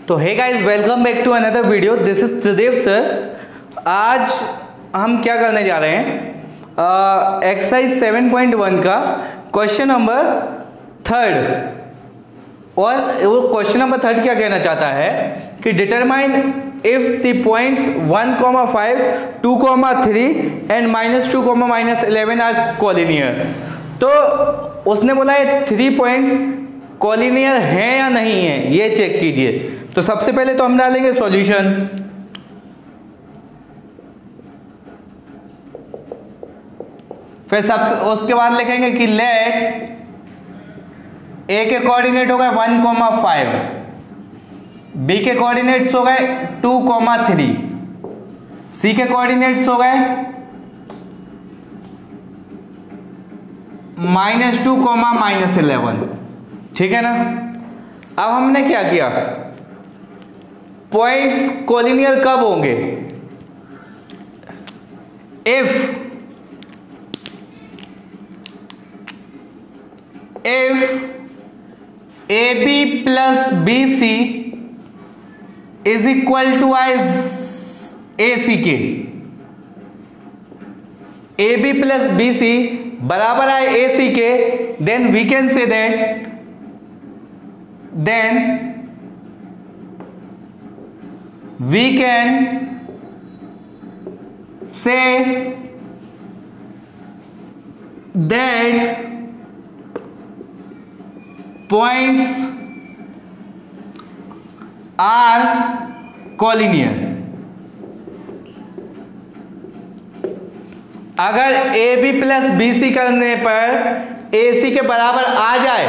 तो hey guys, welcome back to another video. This is Tridev sir. आज हम क्या करने जा रहे हैं, एक्सरसाइज 7.1 का क्वेश्चन नंबर 3। और वो क्वेश्चन नंबर 3 क्या कहना चाहता है कि determine if the points 1,5, 2,3 and -2, -11 are collinear. तो उसने बोला है 3 पॉइंट्स कोलिनियर हैं या नहीं है, ये चेक कीजिए। तो सबसे पहले तो हम डालेंगे सॉल्यूशन। फिर उसके बाद लिखेंगे कि लेट ए के कोऑर्डिनेट हो गए 1,5, बी के कोऑर्डिनेट्स हो गए 2,3, सी के कोऑर्डिनेट्स हो गए -2, -11। ठीक है ना। अब हमने क्या किया, पॉइंट्स कोलिनियर कब होंगे, if AB plus BC is equal to ACK। AB plus BC बराबर है AC के, then we can say that we can say that points are collinear। अगर AB प्लस BC करने पर AC के बराबर आ जाए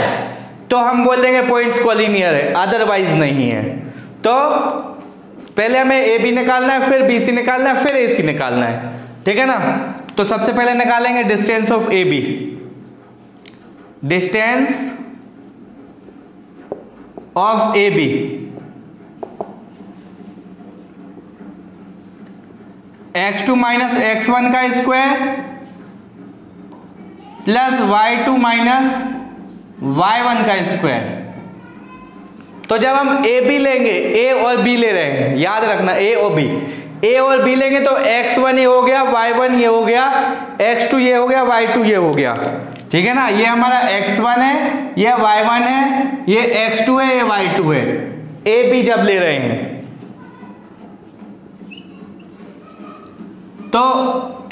तो हम बोल देंगे पॉइंट्स कोलिनियर है, अदरवाइज नहीं है। तो पहले हमें AB निकालना है, फिर BC निकालना है, फिर AC निकालना है। ठीक है ना। तो सबसे पहले निकालेंगे distance of AB। Distance of AB x2 minus x1 का square plus y2 minus y1 का स्क्वायर। तो जब हम AB लेंगे, A और B ले रहे हैं, याद रखना A और B, A और B लेंगे तो x1 ये हो गया, y1 ये हो गया, x2 ये हो गया, y2 ये हो गया। ठीक है ना। ये हमारा x1 है, ये y1 है, ये x2 है, ये y2 है। AB जब ले रहे हैं तो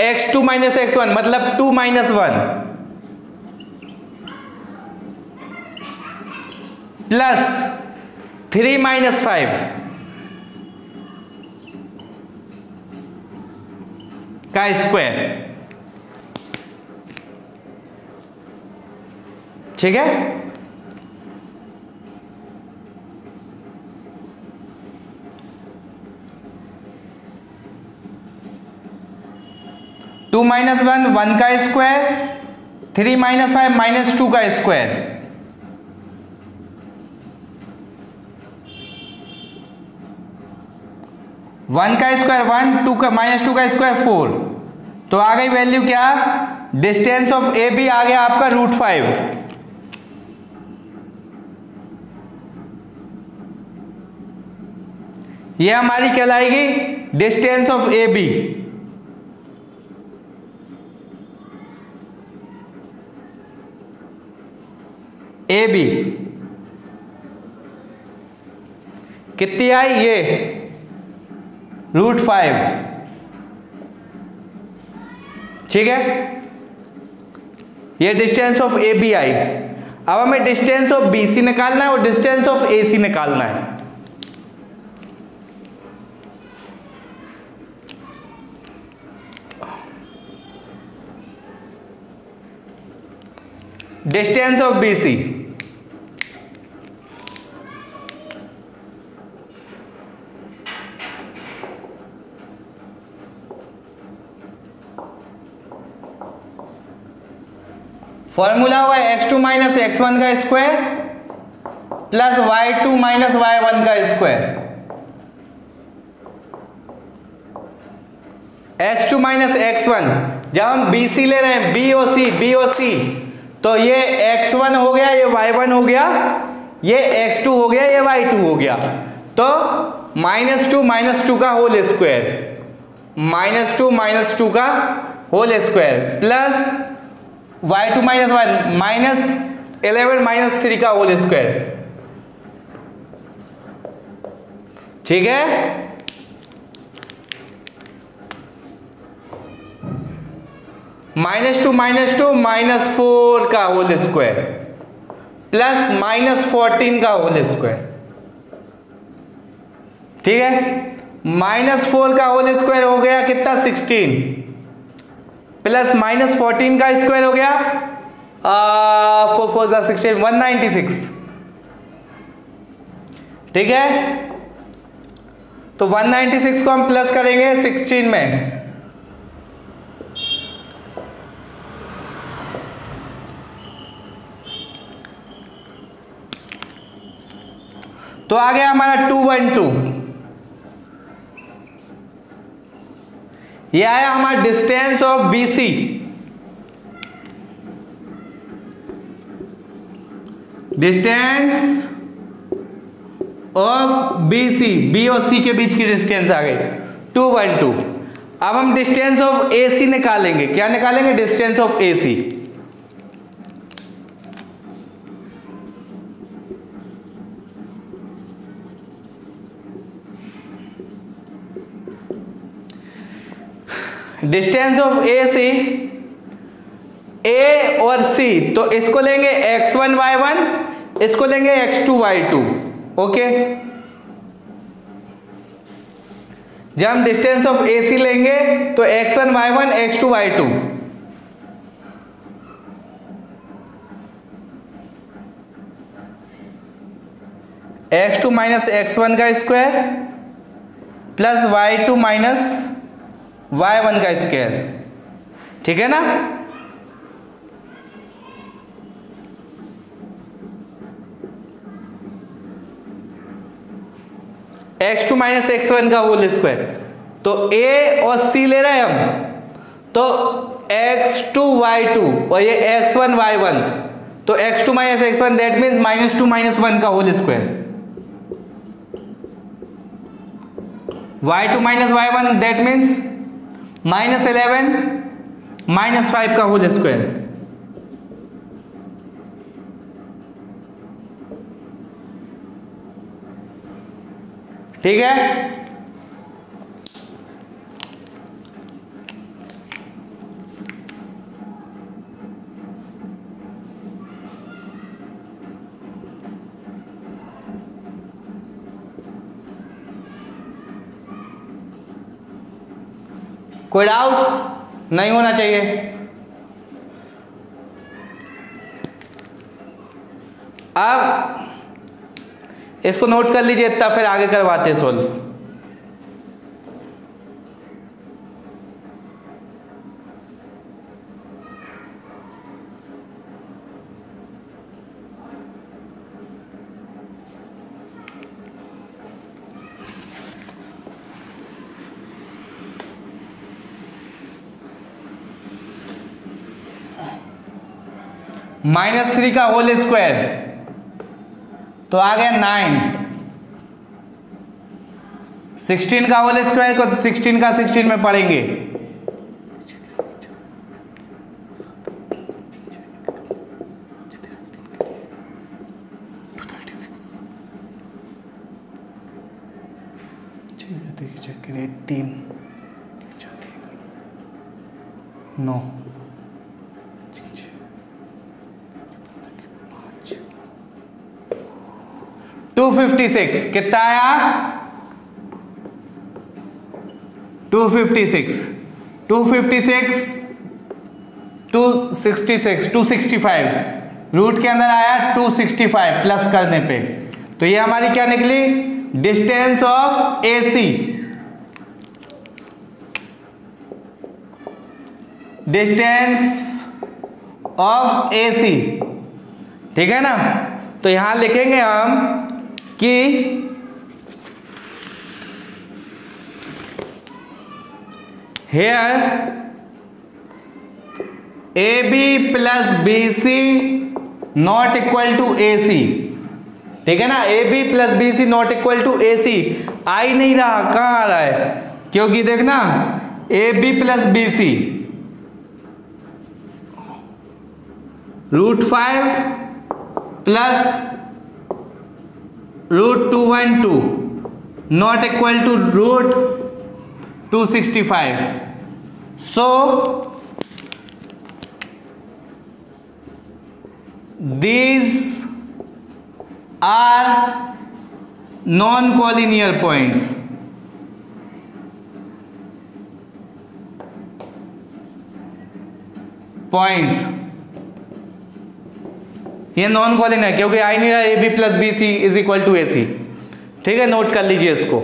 x2 माइनस x1 मतलब 2 माइनस 1 प्लस 3 माइनस 5 का स्क्वायर। ठीक है। टू माइनस 1 का स्क्वायर, 3 माइनस 5 -2 का स्क्वायर। वन का स्क्वायर 1, 2 का -2 का स्क्वायर 4। तो आ गई वैल्यू क्या, डिस्टेंस ऑफ AB आ गया आपका √5। ये हमारी कहलाएगी डिस्टेंस ऑफ AB। AB कितनी आई, ये √5। ठीक है। ये डिस्टेंस ऑफ AB आई। अब हमें डिस्टेंस ऑफ BC निकालना है और डिस्टेंस ऑफ AC निकालना है। डिस्टेंस ऑफ BC फॉर्मूला हुआ x2 माइनस x1 का square plus y2 minus y1 का स्क्वायर। x2 माइनस x1 जब हम BC ले रहे हैं, BOC तो ये x1 हो गया, ये y1 हो गया, ये x2 हो गया, ये y2 हो गया। तो -2 का होल स्क्वायर, -2 का होल स्क्वायर प्लस y2 -1 -11 -3 का होल स्क्वायर। ठीक है, -2 -4 का होल स्क्वायर प्लस -14 का होल स्क्वायर। ठीक है, -4 का होल स्क्वायर हो गया कितना 16 प्लस -14 का स्क्वायर हो गया 4 4 16 196। ठीक है, तो 196 को हम प्लस करेंगे 16 में, तो आ गया हमारा 212। ये आया हमारा distance of BC, distance of BC, B और C के बीच की डिस्टेंस आ गई 212। अब हम डिस्टेंस ऑफ AC निकालेंगे। क्या निकालेंगे? Distance of AC। Distance of AC, A और C, तो इसको लेंगे x1 y1, इसको लेंगे x2 y2। ओके, जब हम डिस्टेंस ऑफ AC लेंगे तो x1 y1 x2 y2, x2 minus x1 का square plus y2 minus y1 का स्क्वायर। ठीक है ना, x2 माइनस x1 का होल स्क्वायर, तो A और C ले रहे हैं हम, तो x2 y2 और ये x1 y1, तो x2 minus x1 that means -2 -1 का whole square, y2 minus y1 that means -11 -5 का होल स्क्वायर। ठीक है, कोई डाउट नहीं होना चाहिए। अब इसको नोट कर लीजिए इतना, फिर आगे करवाते हैं सोल्व। -3 का होल स्क्वायर, तो आ गया 9। 16 का होल स्क्वायर को 16 का 16 में पढ़ेंगे, तीन 9 256 कितना आया? 256 265 रूट के अंदर आया 265 प्लस करने पे, तो ये हमारी क्या निकली? Distance of AC, distance of AC। ठीक है ना, तो यहां लिखेंगे हम कि here AB plus BC not equal to AC। ठीक है ना। A B plus B C not equal to A C, आ ही नहीं रहा, कहाँ आ रहा है, क्योंकि देखना A B plus B C √5 plus √212 not equal to √265. So these are non-collinear points. ये नॉन कॉलिन है क्योंकि आई नहीं रहा A B plus B C is equal to A C. ठीक है, नोट कर लीजिए इसको.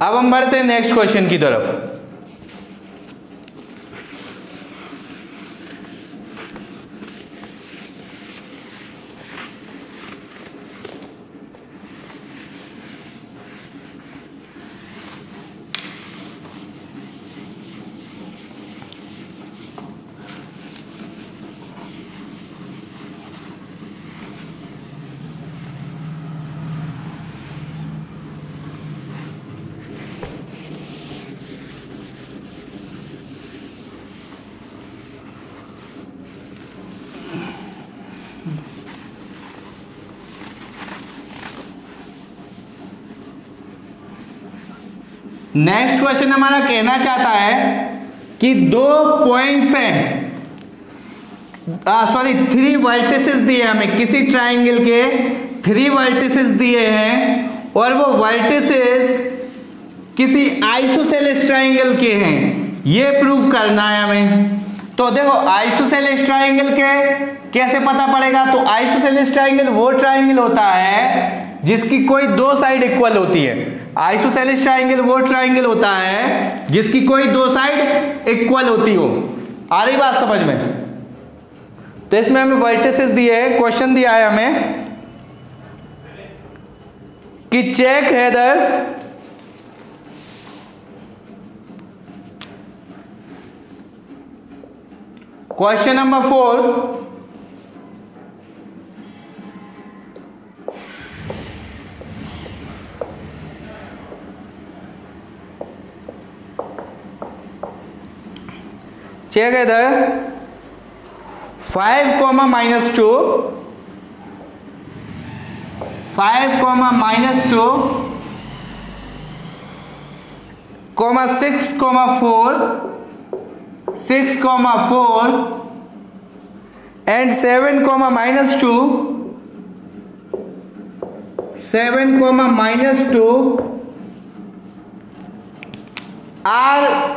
अब हम बढ़ते हैं नेक्स्ट क्वेश्चन की तरफ. नेक्स्ट क्वेश्चन हमारा कहना चाहता है कि दो पॉइंट्स हैं, सॉरी 3 वर्टिसेस दिए हमें, किसी ट्राइंगल के 3 वर्टिसेस दिए हैं और वो वर्टिसेस किसी आइसोसेलेस ट्राइंगल के हैं, ये प्रूव करना है हमें. तो देखो आइसोसेलेस ट्राइंगल के कैसे पता पड़ेगा, तो आइसोसेलेस ट्राइंगल वो ट्राइंगल होता है जिसकी कोई दो साइड इक्वल होती है. आइसोसेलेस ट्राइंगल वो ट्राइंगल होता है जिसकी कोई दो साइड इक्वल होती हो. आ रही बात समझ में. तो इसमें हमें वर्टिसेस दिए है, क्वेश्चन दिया है हमें कि check whether question number 4 check either 5, -2 5, -2 6, 4 and 7, -2 are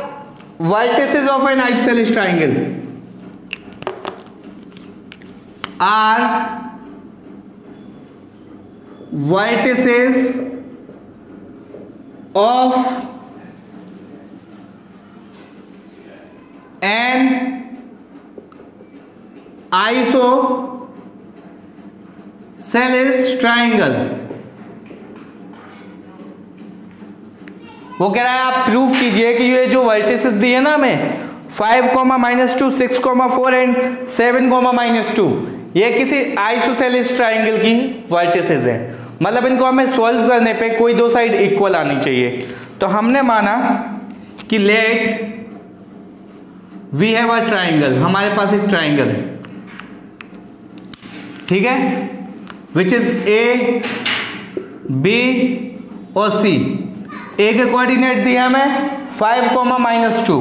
vertices of an isosceles triangle. Are vertices of an isosceles triangle. वो कह रहा है आप प्रूव कीजिए कि ये जो वर्टिसेस दिए ना हमें 5, -2 6, 4 एंड 7, -2 ये किसी आइसोसेलेस ट्राइंगल की वर्टिसेस हैं. मतलब इनको हमें सॉल्व करने पे कोई दो साइड इक्वल आनी चाहिए. तो हमने माना कि let we have a triangle, हमारे पास एक ट्राइंगल है, ठीक है, विच इज ए बी और सी. ए के कोऑर्डिनेट दिया हमें 5, -2,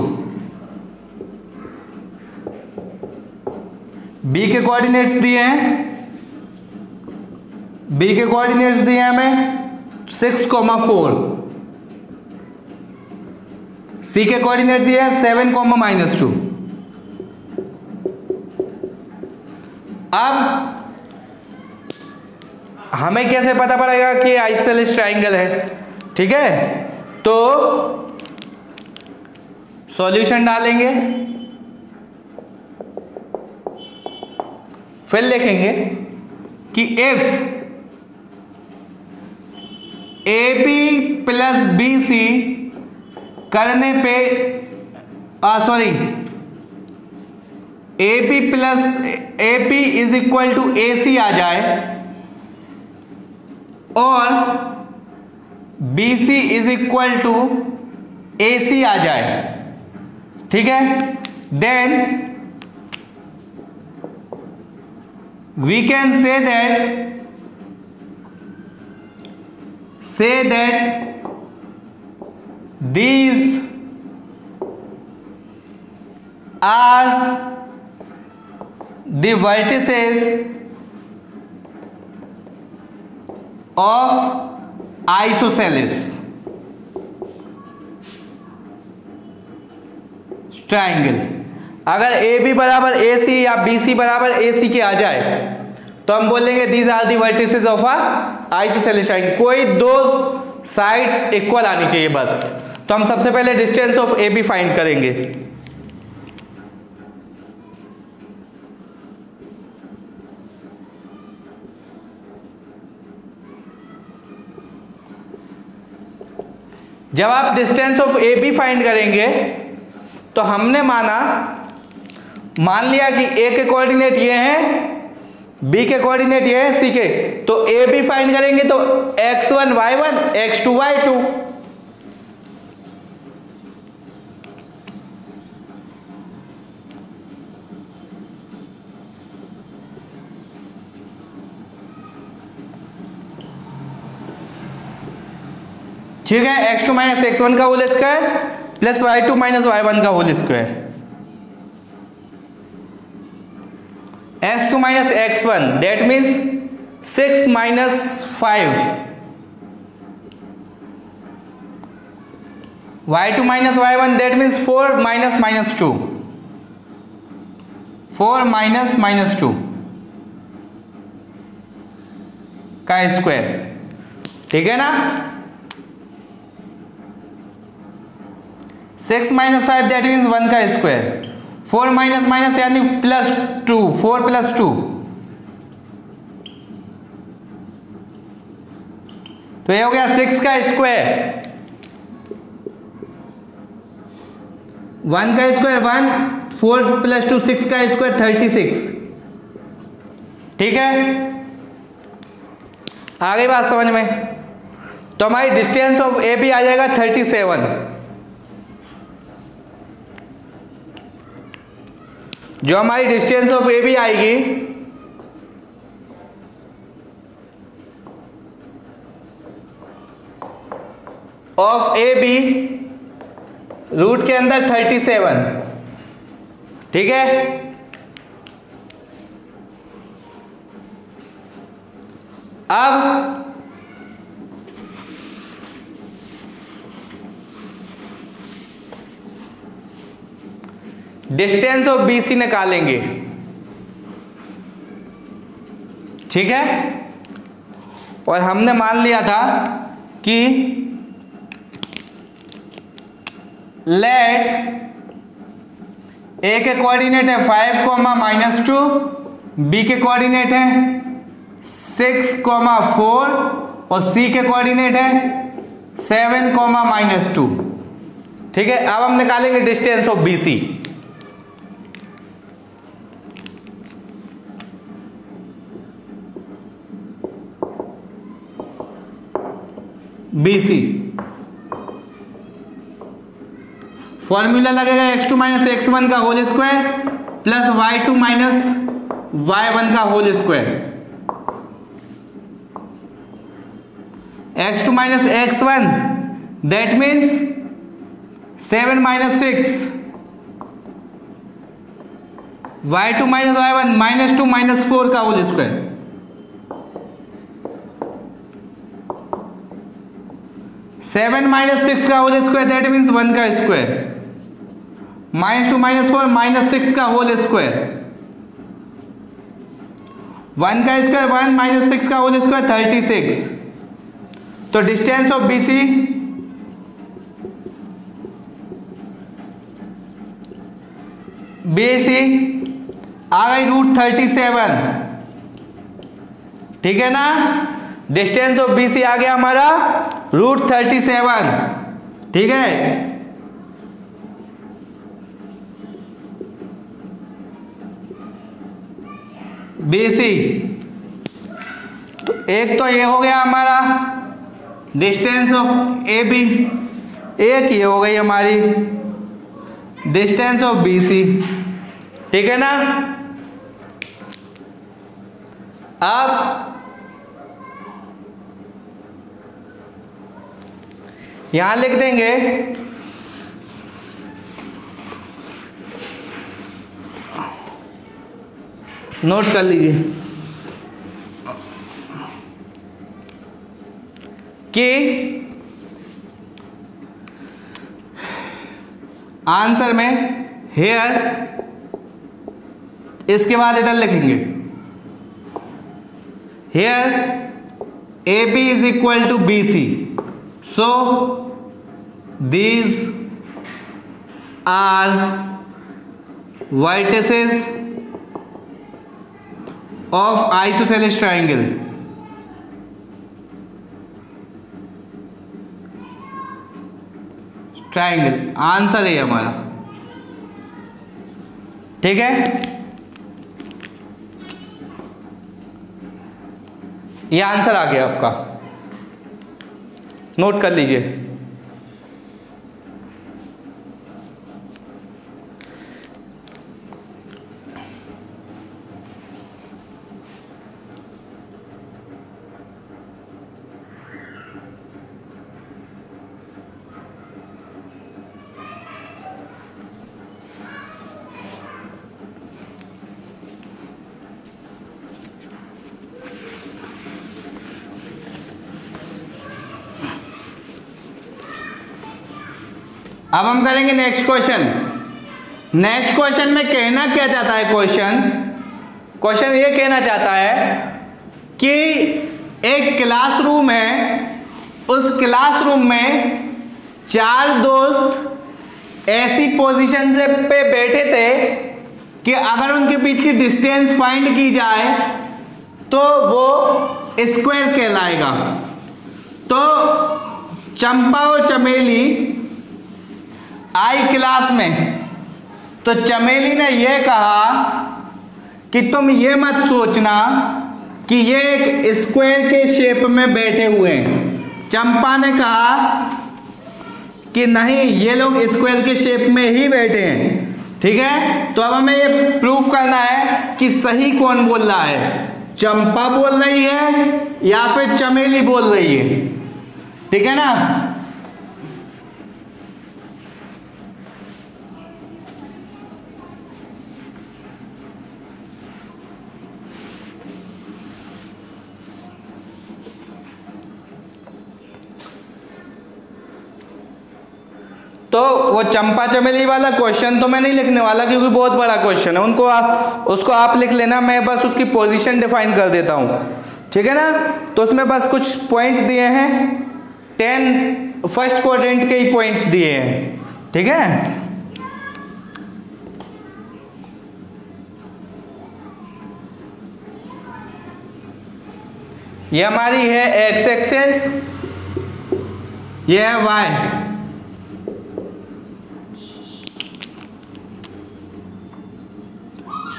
बी के कोऑर्डिनेट्स दिए हैं, बी के कोऑर्डिनेट्स दिए हैं हमें 6, 4, सी के कोऑर्डिनेट दिए हैं 7, -2. अब हमें कैसे पता पड़ेगा कि आइसोसेलेस ट्राइंगल है, ठीक है. तो सॉल्यूशन डालेंगे, फिर लिखेंगे कि if A B plus B C करने पे AP plus AP is equal to AC आ जाए और BC is equal to AC आ जाए, ठीक है, then we can say that these are the vertices of isosceles triangle. अगर AB बराबर AC या BC बराबर AC के आ जाए तो हम बोलेंगे these are the vertices of a isosceles triangle। कोई दो साइड्स इक्वल आनी चाहिए बस। तो हम सबसे पहले डिस्टेंस ऑफ AB फाइंड करेंगे। जब आप डिस्टेंस ऑफ AB फाइंड करेंगे तो हमने मान लिया कि A के कोऑर्डिनेट ये हैं, B के कोऑर्डिनेट ये है, C के, तो AB फाइंड करेंगे तो x1 y1 x2 y2। ठीक है, x2 माइनस x1 का whole square plus y2 minus y1 का whole square, x2 minus x1 that means 6 minus 5, y2 minus y1 that means 4 minus minus 2, 4 minus minus 2 का square, ठीक है ना। 6 minus 5 that means 1 का square, 4 minus minus यानी plus 2, 4 plus 2, तो ये हो गया 6 का स्क्वायर, 1 का स्क्वायर 1, 4 प्लस 2 6 का स्क्वायर 36, ठीक है। आ गई बात समझ में। तो हमारी डिस्टेंस ऑफ AB आ जाएगा 37। जो हमारी डिस्टेंस ऑफ AB आएगी ऑफ AB रूट के अंदर 37, ठीक है। अब डिस्टेंस ऑफ BC निकालेंगे, ठीक है। और हमने मान लिया था कि लेट A के कोऑर्डिनेट है 5, -2, B के कोऑर्डिनेट है 6, 4 और C के कोऑर्डिनेट है 7, -2, ठीक है। अब हम निकालेंगे distance of BC। BC formula लगेगा x2 माइनस x1 का whole square plus y2 minus y1 का whole square, x2 minus x1 that means 7 minus 6, y2 minus y1 -2 minus 4 का होल स्क्वायर, 7 माइनस 6 का होल स्क्वायर दैट मीन्स 1 का square, -2 minus 4 -6 का whole square, 1 का square 1 minus 6 का whole square 36। तो distance of BC आ गई √37, ठीक है ना। डिस्टेंस ऑफ BC आ गया हमारा √37, ठीक है। BC। तो एक तो ये हो गया हमारा डिस्टेंस ऑफ AB, एक ये हो गई हमारी डिस्टेंस ऑफ BC, ठीक है ना। अब यहां लिख देंगे नोट कर लीजिए कि आंसर में हेयर, इसके बाद इधर लिखेंगे hair AB is equal to BC, so these are vertices of isosceles triangle। Answer है हमारा, ठीक है। ये आंसर आ गया आपका, नोट कर लीजिए। अब हम करेंगे नेक्स्ट क्वेश्चन। नेक्स्ट क्वेश्चन में कहना क्या चाहता है, क्वेश्चन ये कहना चाहता है कि एक क्लासरूम है, उस क्लासरूम में 4 दोस्त ऐसी पोजीशन से पे बैठे थे कि अगर उनके बीच की डिस्टेंस फाइंड की जाए तो वो स्क्वायर कहलाएगा। तो चंपा और चमेली आई क्लास में, तो चमेली ने यह कहा कि तुम ये मत सोचना कि ये एक स्क्वायर के शेप में बैठे हुए हैं। चंपा ने कहा कि नहीं, ये लोग स्क्वायर के शेप में ही बैठे हैं, ठीक है। तो अब हमें ये प्रूफ करना है कि सही कौन बोल रहा है, चंपा बोल रही है या फिर चमेली बोल रही है, ठीक है ना। तो वो चंपा चमेली वाला क्वेश्चन तो मैं नहीं लिखने वाला क्योंकि बहुत बड़ा क्वेश्चन है, उसको आप लिख लेना, मैं बस उसकी पोजीशन डिफाइन कर देता हूँ, ठीक है ना। तो उसमें बस कुछ पॉइंट्स दिए हैं, 10 फर्स्ट क्वाड्रेंट के ही पॉइंट्स दिए हैं, ठीक है। ये हमारी है एक्स एक्सेस, ये है वाई।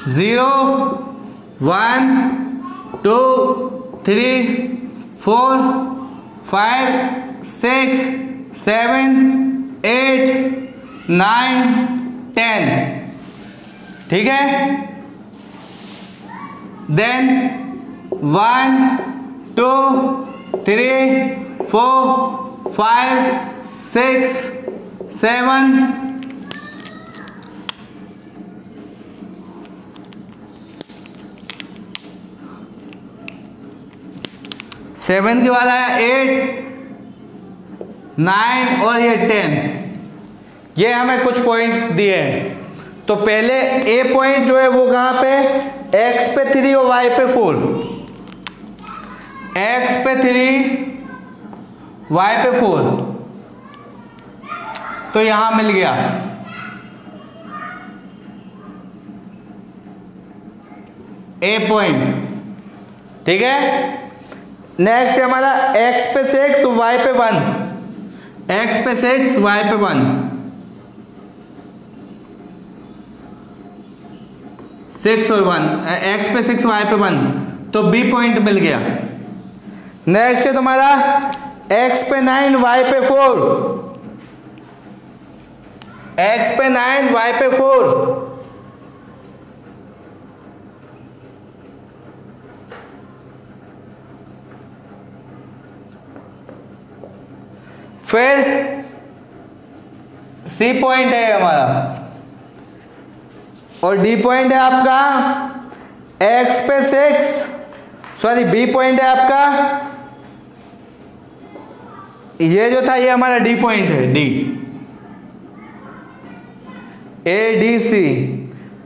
0 1 2 3 4 5 6 7 8 9 10, ठीक है। देन 1 2 3 4 5 6 7 7 के बाद आया 8 9 और ये 10। ये हमें कुछ पॉइंट्स दिए हैं। तो पहले ए पॉइंट जो है वो कहाँ पे, एक्स पे 3 और वाई पे 4। एक्स पे 3 वाई पे 4, तो यहां मिल गया। ए पॉइंट, ठीक है। नेक्स्ट है हमारा x पे 6 y पे 1, x पे 6 y पे 1, 6 और 1, x पे 6 y पे 1, तो b पॉइंट मिल गया। नेक्स्ट है तुम्हारा x पे 9 y पे 4, x पे 9 y पे 4, फिर C पॉइंट है हमारा और D पॉइंट है आपका x पे 6, सॉरी B पॉइंट है आपका, ये जो था ये हमारा D पॉइंट है, D A D C।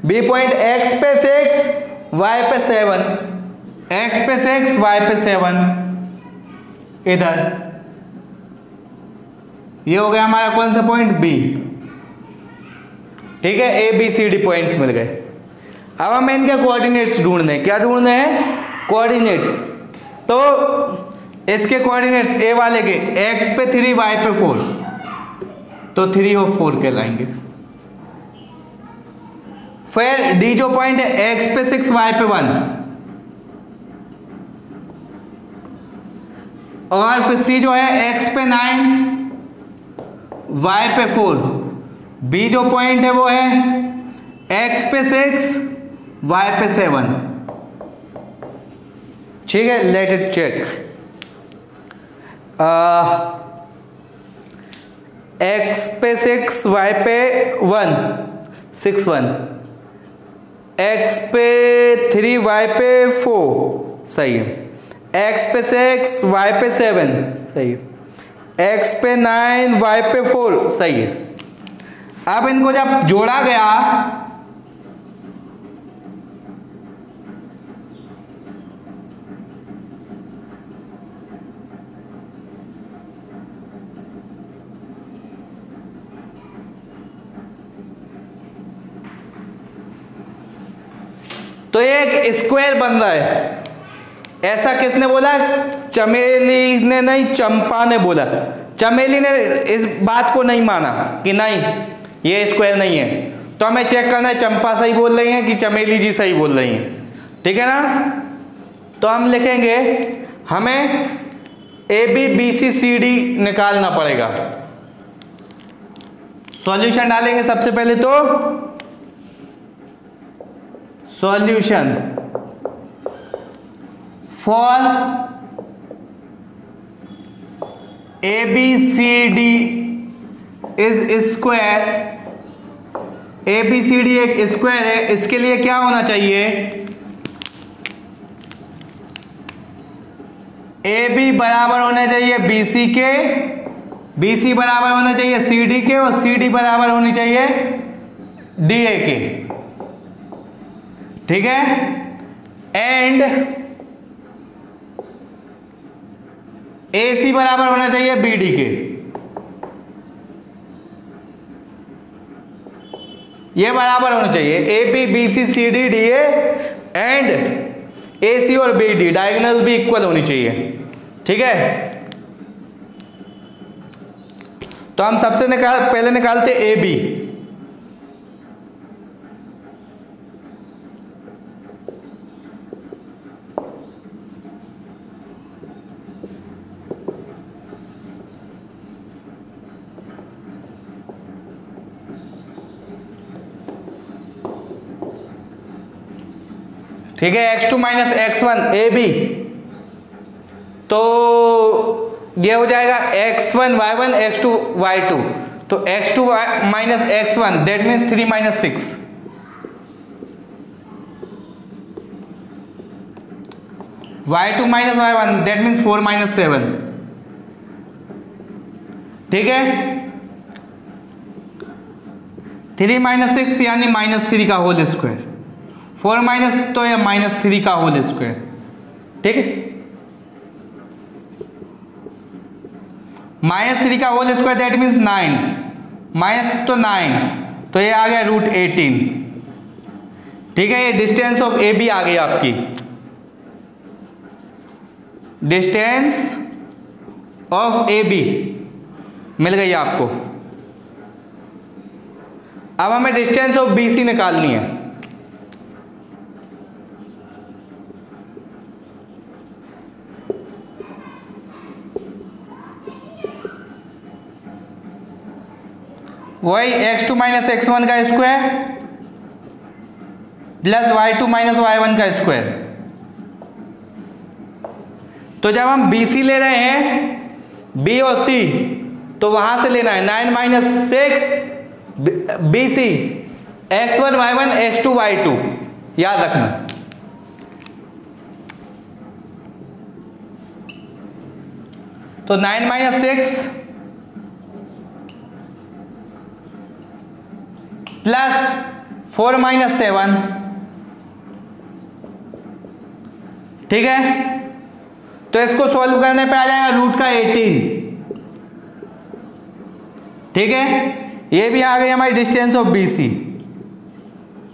B point x पे 6 y पे 7, x पे 6 y पे 7, इधर ये हो गया हमारा कौन सा पॉइंट, B। ठीक है, A B C D points मिल गए। अब हमें इनके कोऑर्डिनेट्स ढूंढने हैं। क्या ढूंढने हैं, कोऑर्डिनेट्स। तो इसके कोऑर्डिनेट्स A वाले के x पे 3 y पे 4, तो 3 और 4 कहलाएंगे। फिर D जो पॉइंट है x पे 6 y पे 1, और फिर C जो है x पे 9 y पे 4, B जो पॉइंट है वो है x पे 6 y पे 7। ठीक है, लेट इट चेक। x पे 6 y पे 1 6 1, x पे 3 y पे 4 सही है, x पे 6 y पे 7 सही है, x पे 9 y पे 4 सही है। अब इनको जब जोड़ा गया तो ये एक स्क्वायर बन रहा है। ऐसा किसने बोला, चमेली ने नहीं, चंपा ने बोला। चमेली ने इस बात को नहीं माना कि नहीं ये स्क्वायर नहीं है, तो हमें चेक करना है चंपा सही बोल रही है कि चमेली जी सही बोल रही हैं। ठीक है ना, तो हम लिखेंगे हमें ABBCCD निकालना पड़ेगा। सॉल्यूशन डालेंगे सबसे पहले, तो solution for ABCD is square. ABCD एक स्क्वायर है, इसके लिए क्या होना चाहिए, AB बराबर होना चाहिए BC के, BC बराबर होना चाहिए CD के, और CD बराबर होनी चाहिए DA के। ठीक है, एंड AC बराबर होना चाहिए BD के। ये बराबर होना चाहिए AB BC CD DA, and AC और BD डायगोनल भी इक्वल होनी चाहिए। ठीक है, तो हम सबसे पहले निकालते AB। ठीक है, x2 माइनस x1 AB, तो ये हो जाएगा x1 y1 x2 y2, तो x2 minus x1 that means 3 minus 6, y2 minus y1 that means 4 minus 7। ठीक है, 3 माइनस 6 यानी माइनस 3 का होल स्क्वायर, 4 माइनस तो या माइनस 3 का होल स्क्वायर। ठीक है, माइनस 3 का whole square that means 9, minus तो 9, तो ये आ गया √18। ठीक है, ये डिस्टेंस ऑफ AB आ गई आपकी, डिस्टेंस ऑफ AB मिल गई आपको। अब हमें डिस्टेंस ऑफ BC निकालनी है। वही x2 माइनस x1 का square plus y2 minus y1 का स्क्वायर। तो जब हम BC ले रहे हैं B और C तो वहां से लेना है 9 minus 6 BC x1 y1 x2 y2 याद रखना। तो 9 माइनस 6 प्लस 4 माइनस 7, ठीक है। तो इसको सॉल्व करने पे आ जाएगा रूट का 18, ठीक है। ये भी आ गई हमारी distance of BC,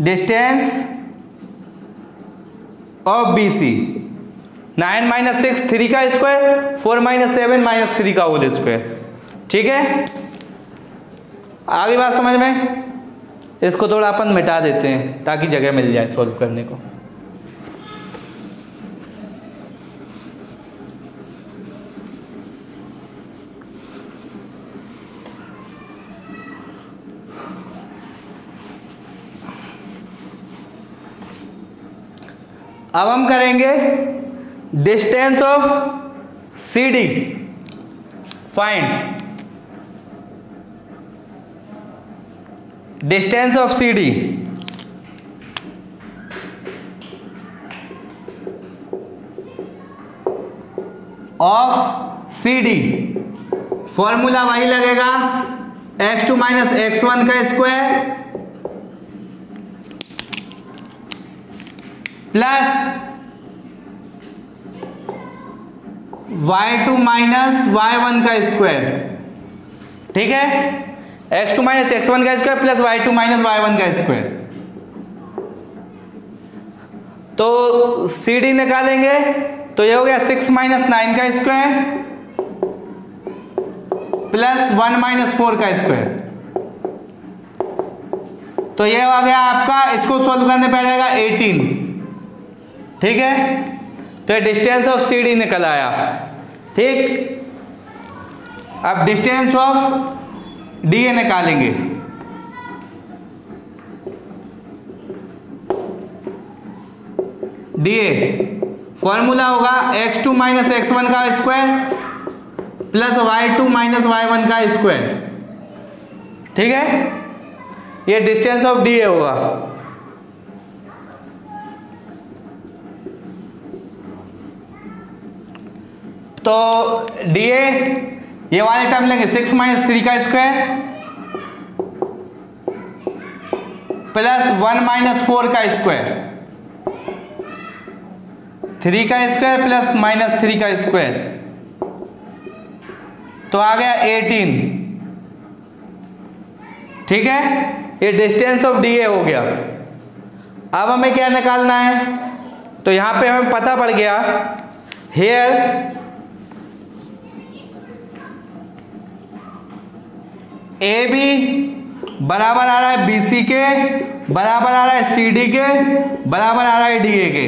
distance of BC 9 minus 6 3 का स्क्वायर, 4 माइनस 7 माइनस 3 का होल स्क्वायर, ठीक है। आगे बात समझ में। इसको थोड़ा अपन मिटा देते हैं ताकि जगह मिल जाए सॉल्व करने को। अब हम करेंगे distance of CD find. Distance of CD of CD formula वही लगेगा x2 माइनस x1 का square plus y2 minus y1 का स्क्वायर, ठीक है। x2 माइनस x1 का square plus y2 minus y1 का स्क्वायर। तो CD निकालेंगे तो ये हो गया 6 माइनस 9 का स्क्वायर प्लस 1 माइनस 4 का स्क्वायर। तो ये आ गया आपका, इसको सॉल्व करने पे आ जाएगा 18, ठीक है। तो डिस्टेंस ऑफ CD निकल आया, ठीक। अब डिस्टेंस ऑफ DA निकालेंगे। DA फॉर्मूला होगा x2 माइनस x1 का square plus y2 minus y1 का स्क्वायर, ठीक है। ये डिस्टेंस ऑफ DA होगा। तो DA ये वाले टर्म लेंगे 6 माइनस 3 का स्क्वायर प्लस 1 माइनस 4 का स्क्वायर, 3 का स्क्वायर प्लस माइनस 3 का स्क्वायर। तो आ गया 18, ठीक है। ये डिस्टेंस ऑफ DA हो गया। अब हमें क्या निकालना है, तो यहां पे हमें पता पड़ गया हेयर AB बराबर आ रहा है BC के, बराबर आ रहा है CD के, बराबर आ रहा है DA के।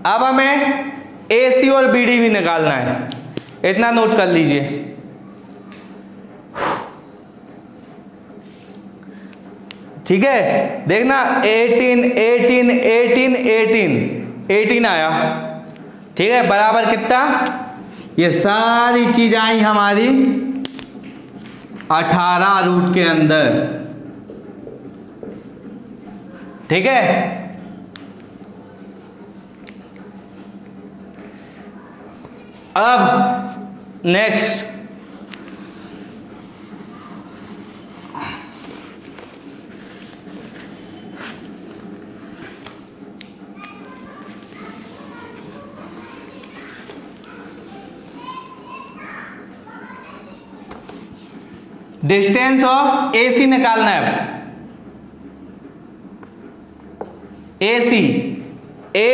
अब हमें AC और BD भी निकालना है, इतना नोट कर लीजिए। ठीक है, देखना 18 18 18 18 18 आया, ठीक है। बराबर कितना, ये सारी चीज आई हमारी 18 रूट के अंदर, ठीक है। अब नेक्स्ट डिस्टेंस ऑफ AC निकालना है। AC A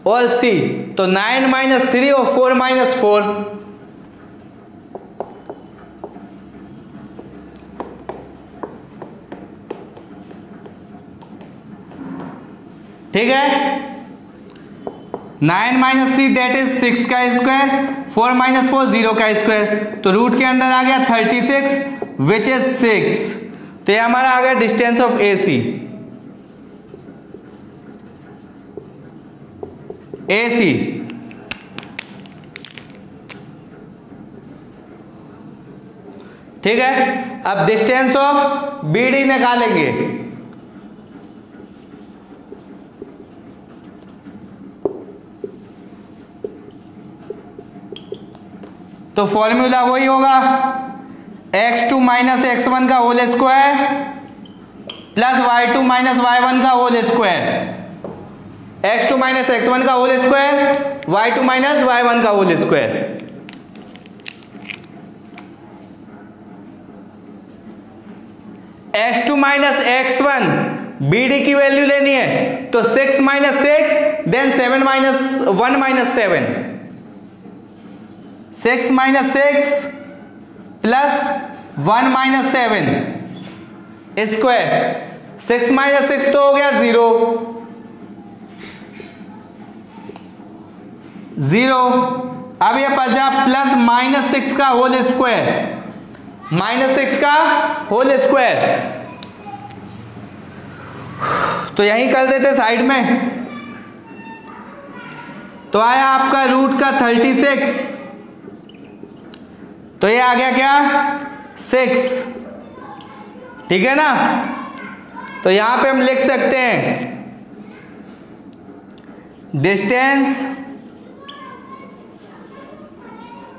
और C, तो 9 माइनस 3 और 4 माइनस 4, ठीक है। 9 माइनस 3 दैट इज 6 का स्क्वायर, 4 माइनस 4 0 का स्क्वायर, तो रूट के अंदर आ गया 36 विच इज 6। तो ये हमारा आ गया डिस्टेंस ऑफ AC। ठीक है, अब डिस्टेंस ऑफ BD निकालेंगे। तो फॉर्मूला वही होगा x2 माइनस x1 का whole square plus y2 minus y1 का whole square. x2 minus x1 का whole square, y2 minus y1 का whole square. x2 minus x1 BD की वैल्यू लेनी है, तो 6 minus 6 then 7 minus 1 minus 7, 6 minus 6 plus 1 minus 7 square. 6 minus 6 तो हो गया 0 0। अब ये बचा प्लस माइनस 6 का होल स्क्वायर, माइनस 6 का होल स्क्वायर। तो यही कर देते साइड में। तो आया आपका रूट का 36, तो ये आ गया क्या 6, ठीक है ना। तो यहां पे हम लिख सकते हैं डिस्टेंस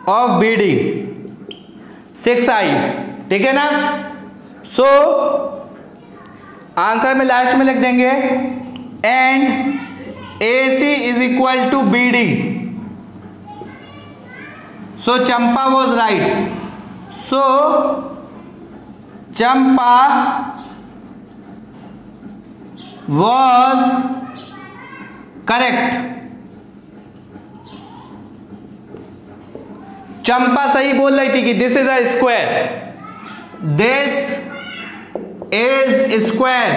ऑफ BD 6i, ठीक है ना। सो आंसर में लास्ट में लिख देंगे and AC is equal to BD। So Champa was right, so Champa was correct. Champa सही बोल रही थी कि this is a square, this is square,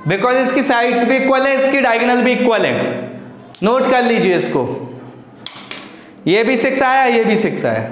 because इसकी साइड्स भी इक्वल है, इसकी डायगोनल भी इक्वल है। नोट कर लीजिए इसको, ये भी 6 आया, ये भी 6 आया।